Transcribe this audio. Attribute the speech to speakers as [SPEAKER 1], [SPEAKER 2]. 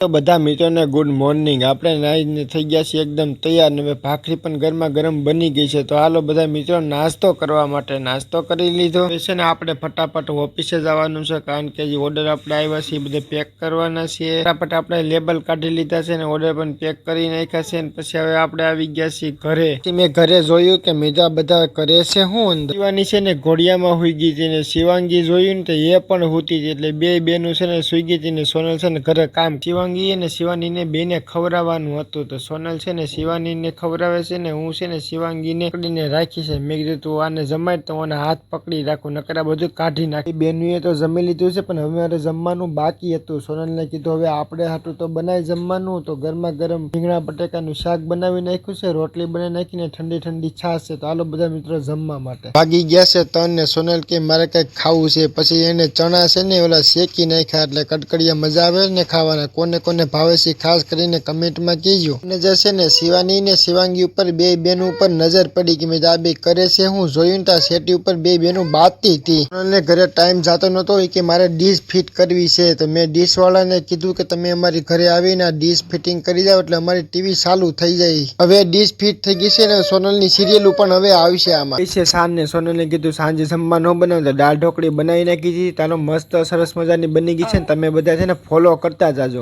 [SPEAKER 1] તો બધા મિત્રોને ગુડ મોર્નિંગ। આપણે નાઈને થઈ ગયા છીએ એકદમ તૈયાર ને ભાખરી પણ ગરમા ગરમ બની ગઈ છે। તો હાલો બધા મિત્રો નાસ્તો કરવા માટે નાસ્તો કરી લીધો છે ને આપણે ફટાફટ ઓફિસે જવાનું છે, કારણ કે જે ઓર્ડર આપણે આવ્યા છે એ બધે પેક કરવાના છે। ફટાફટ આપણે લેબલ કાઢી લીધા છે ને ઓર્ડર પણ પેક કરી નાખ્યા છે ને પછી હવે આપણે આવી ગયા છીએ ઘરે। મેં ઘરે જોયું કે બીજા બધા કરે છે હું અંદર શિવાની છે ને ઘોડિયામાં હુઈ ગઈ હતી ને શિવાંગી જોયું ને તો એ પણ હુતી હતી, એટલે બે બેનું છે ને સુઈ ગઈ હતી ને સોનલ છે ને ઘરે કામ શિવાંગી અને શિવાનીને બેને ખવડાવવાનું હતું। તો સોનલ છે ને શિવાનીને ખવડાવે છે ને હું છે ને શિવાંગીને પકડીને રાખી છે। મેં કીધું તું આને જમાય તો આને હાથ પકડી રાખું, નકર બધું કાઢી નાખી। બેનુએ તો જમી લીધું છે પણ હવે મારે જમવાનું બાકી હતું। સોનલને કીધું હવે આપણે હાટું તો બનાય જમવાનું, તો ગરમા ગરમ રીંગણા બટેકાનું શાક બનાવી નાખ્યું છે, રોટલી બનાવી નાખીને ઠંડી ઠંડી છાશ છે। તો હાલો બધા મિત્રો જમવા માટે ભાગી ગયા છે તન ને સોનલ કે મારે કઈક ખાવું છે, પછી એને ચણા છે ને ઓલા શેકી નાખ્યા, એટલે કડકડિયા મજા આવે ને ખાવાના। કોને કોને ભાવે છે ખાસ કરીને કમેન્ટમાં કહેજો। અને જશે ને શિવાની ને શિવાંગી ઉપર બે બેન ઉપર નજર પડી કે મેં આ બે કરે છે હું જોયું તા સેટી ઉપર બે બેનું બાતી હતી। સોનલને ઘરે ટાઈમ જાતો નતો કે મારે ડીશ ફિટ કરવી છે, તો મેં ડીશ વાળાને કીધું કે તમે અમારી ઘરે આવીને આ ડીશ ફિટિંગ કરી જાવ એટલે અમારી ટીવી ચાલુ થઈ જાય। હવે ડીશ ફિટ થઈ ગઈ છે ને સોનલની સિરિયલ પણ હવે આવશે આમાં છે। સાંજને સોનલને કીધું સાંજે જમવા ન બનાવતા દાળ ઢોકળી બનાવી નાખી હતી, તારો મસ્ત સરસ મજાની બની ગઈ છે ને તમે બધા છે ને ફોલો કરતા જાજો।